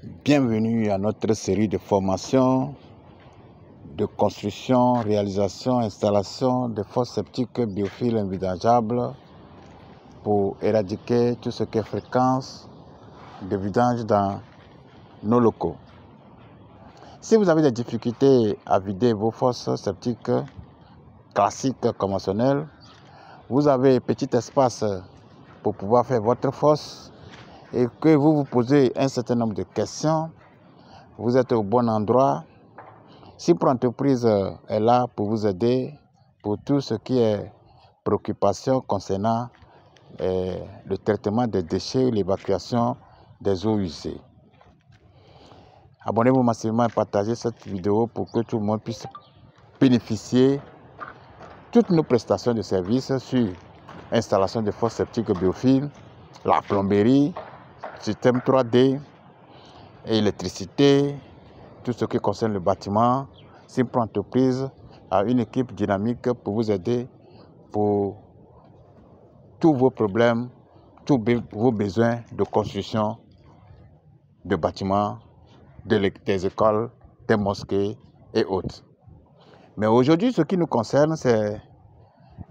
Bienvenue à notre série de formation, de construction, réalisation, installation de fosses septiques biophiles invidangeables pour éradiquer tout ce qui est fréquence de vidange dans nos locaux. Si vous avez des difficultés à vider vos fosses septiques classiques, conventionnelles, vous avez petit espace pour pouvoir faire votre fosse et que vous vous posez un certain nombre de questions, vous êtes au bon endroit. Cypre Entreprise est là pour vous aider pour tout ce qui est préoccupation concernant le traitement des déchets, l'évacuation des eaux usées. Abonnez-vous massivement et partagez cette vidéo pour que tout le monde puisse bénéficier de toutes nos prestations de services sur installation de fosses septiques biophiles, la plomberie, système 3D, électricité, tout ce qui concerne le bâtiment. Cypre Entreprise a une équipe dynamique pour vous aider pour tous vos problèmes, tous vos besoins de construction de bâtiments, des écoles, des mosquées et autres. Mais aujourd'hui, ce qui nous concerne, c'est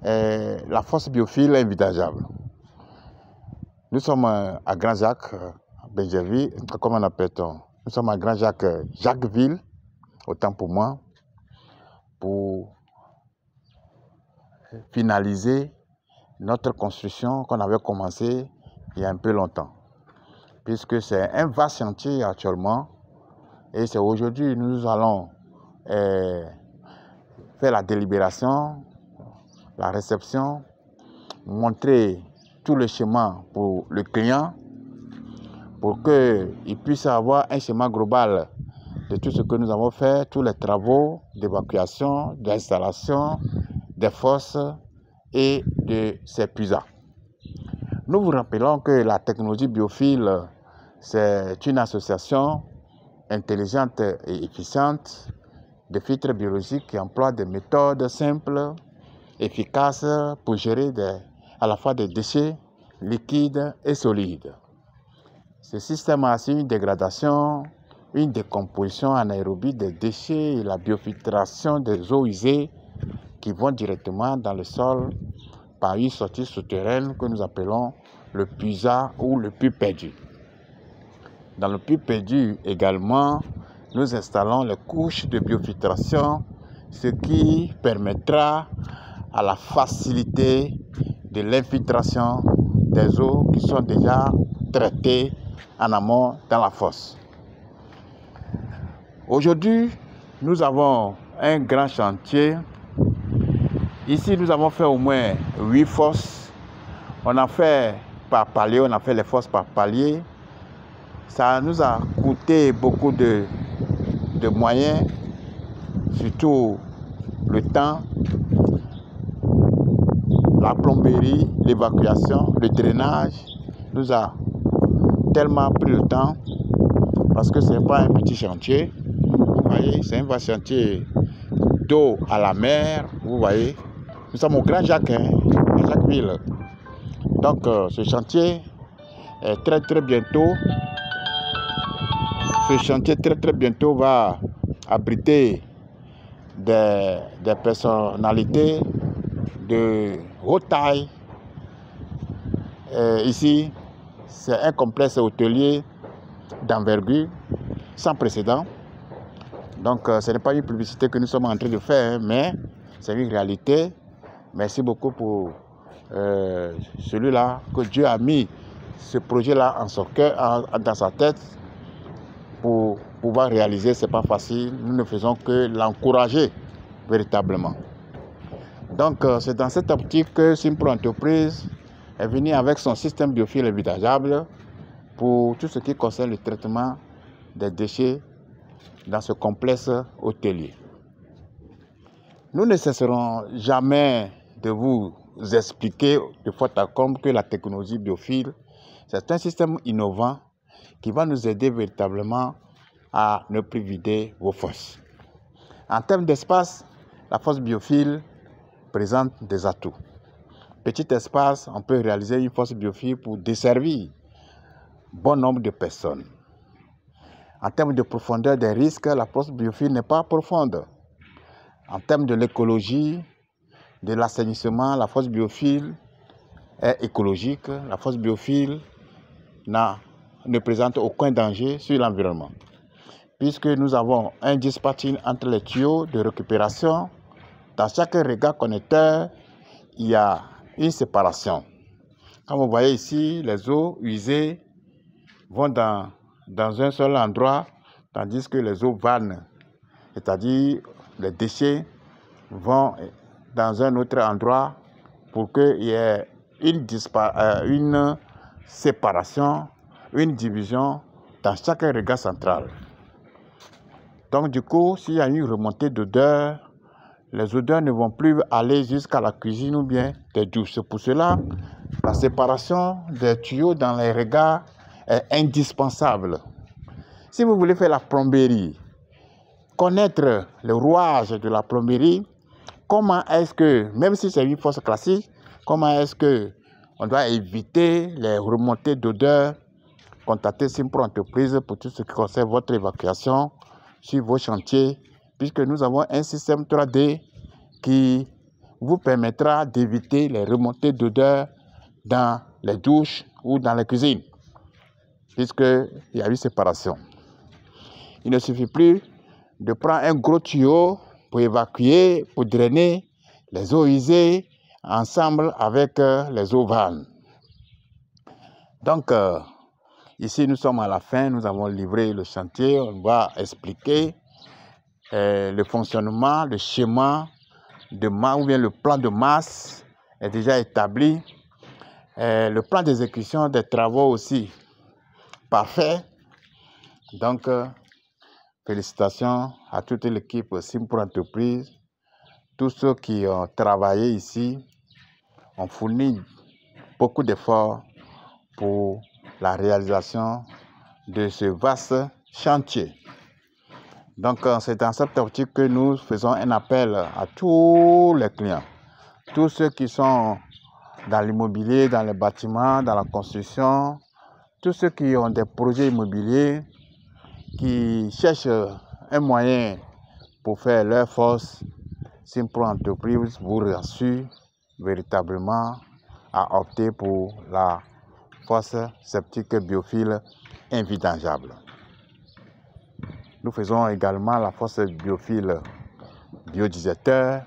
la fosse biophile invidangeable. Nous sommes à Grand-Jacques, à Benjerville, comment on appelle-t-on? Nous sommes à Grand-Jacques, Jacquesville, autant pour moi, pour finaliser notre construction qu'on avait commencé il y a un peu longtemps. Puisque c'est un vaste chantier actuellement, et c'est aujourd'hui que nous allons faire la délibération, la réception, montrer tout le schéma pour le client, pour qu'il puisse avoir un schéma global de tout ce que nous avons fait, tous les travaux d'évacuation, d'installation, des fosses et de ces puisards. Nous vous rappelons que la technologie biophile, c'est une association intelligente et efficiente de filtres biologiques qui emploie des méthodes simples, efficaces pour gérer à la fois des déchets liquides et solides. Ce système a une dégradation, une décomposition anaérobie des déchets et la biofiltration des eaux usées qui vont directement dans le sol par une sortie souterraine que nous appelons le puisard ou le puits perdu. Dans le puits perdu également, nous installons les couches de biofiltration, ce qui permettra à la facilité de l'infiltration des eaux qui sont déjà traitées en amont dans la fosse. Aujourd'hui, nous avons un grand chantier. Ici, nous avons fait au moins 8 fosses. On a fait par palier, on a fait les fosses par palier. Ça nous a coûté beaucoup de moyens, surtout le temps, la plomberie, l'évacuation, le drainage nous a tellement pris le temps parce que ce n'est pas un petit chantier. Vous voyez, c'est un vaste chantier d'eau à la mer. Vous voyez, nous sommes au Grand-Jacques, à Jacquesville. Donc, ce chantier est très bientôt. Ce chantier très bientôt va abriter des personnalités de haute taille. Ici, c'est un complexe hôtelier d'envergure sans précédent. Donc, ce n'est pas une publicité que nous sommes en train de faire, mais c'est une réalité. Merci beaucoup pour celui-là que Dieu a mis ce projet-là en son cœur, dans sa tête. Pour pouvoir réaliser, ce n'est pas facile. Nous ne faisons que l'encourager véritablement. Donc, c'est dans cette optique que Cypre Entreprise est venue avec son système biophile invidangeable pour tout ce qui concerne le traitement des déchets dans ce complexe hôtelier. Nous ne cesserons jamais de vous expliquer de fois à comble que la technologie biophile, c'est un système innovant qui va nous aider véritablement à ne plus vider vos fosses. En termes d'espace, la fosse biophile présente des atouts. Petit espace, on peut réaliser une fosse biophile pour desservir bon nombre de personnes. En termes de profondeur des risques, la fosse biophile n'est pas profonde. En termes de l'écologie, de l'assainissement, la fosse biophile est écologique. La fosse biophile ne présente aucun danger sur l'environnement, puisque nous avons un dispatching entre les tuyaux de récupération. Dans chaque regard connecteur, il y a une séparation. Comme vous voyez ici, les eaux usées vont dans un seul endroit, tandis que les eaux vannes, c'est-à-dire les déchets, vont dans un autre endroit pour qu'il y ait une séparation, une division dans chaque regard central. Donc du coup, s'il y a une remontée d'odeur, les odeurs ne vont plus aller jusqu'à la cuisine ou bien des douches. C'est pour cela la séparation des tuyaux dans les regards est indispensable. Si vous voulez faire la plomberie, connaître le rouage de la plomberie, comment est-ce que, même si c'est une fosse classique, comment est-ce que on doit éviter les remontées d'odeur, contacter Simpro Entreprise pour tout ce qui concerne votre évacuation sur vos chantiers, puisque nous avons un système 3D qui vous permettra d'éviter les remontées d'odeur dans les douches ou dans les cuisines, puisqu'il y a eu séparation. Il ne suffit plus de prendre un gros tuyau pour évacuer, pour drainer les eaux usées ensemble avec les eaux vannes. Donc, ici, nous sommes à la fin, nous avons livré le chantier, on va expliquer le fonctionnement, le schéma de masse ou bien le plan de masse est déjà établi. Le plan d'exécution des travaux aussi parfait. Donc, félicitations à toute l'équipe Simpro Entreprise. Tous ceux qui ont travaillé ici ont fourni beaucoup d'efforts pour la réalisation de ce vaste chantier. Donc, c'est dans cette optique que nous faisons un appel à tous les clients, tous ceux qui sont dans l'immobilier, dans les bâtiments, dans la construction, tous ceux qui ont des projets immobiliers, qui cherchent un moyen pour faire leur force. Simpro Entreprise vous rassure véritablement à opter pour la fosse septique biophile invidangeable. Nous faisons également la fosse biophile biodigesteur,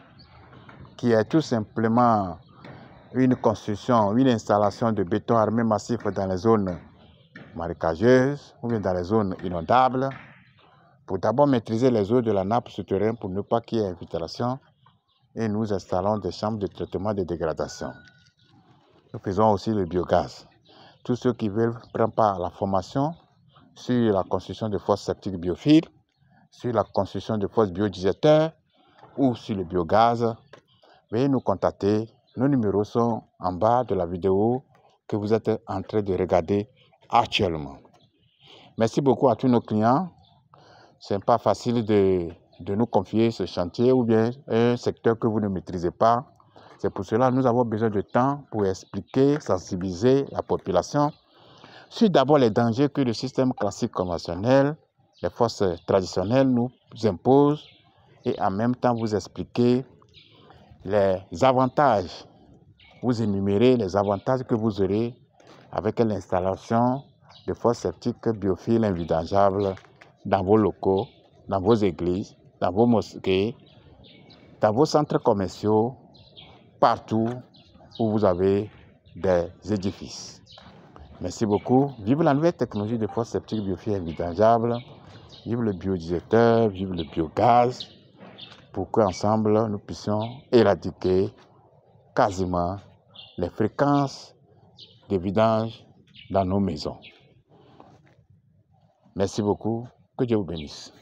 qui est tout simplement une construction, une installation de béton armé massif dans les zones marécageuses ou bien dans les zones inondables, pour d'abord maîtriser les eaux de la nappe souterraine pour ne pas qu'il y ait infiltration, et nous installons des chambres de traitement de dégradation. Nous faisons aussi le biogaz. Tous ceux qui veulent prendre part à la formation sur la construction de fosses septiques biophiles, sur la construction de fosses biodigesteur ou sur le biogaz, veuillez nous contacter. Nos numéros sont en bas de la vidéo que vous êtes en train de regarder actuellement. Merci beaucoup à tous nos clients. Ce n'est pas facile de nous confier ce chantier ou bien un secteur que vous ne maîtrisez pas. C'est pour cela que nous avons besoin de temps pour expliquer, sensibiliser la population sur d'abord les dangers que le système classique conventionnel, les forces traditionnelles nous imposent, et en même temps vous expliquer les avantages, vous énumérer les avantages que vous aurez avec l'installation de fosses septiques biophiles invidangeables dans vos locaux, dans vos églises, dans vos mosquées, dans vos centres commerciaux, partout où vous avez des édifices. Merci beaucoup. Vive la nouvelle technologie de fosses septiques biophiles invidangeables. Vive le biodigesteur, vive le biogaz, pour qu'ensemble nous puissions éradiquer quasiment les fréquences de vidange dans nos maisons. Merci beaucoup. Que Dieu vous bénisse.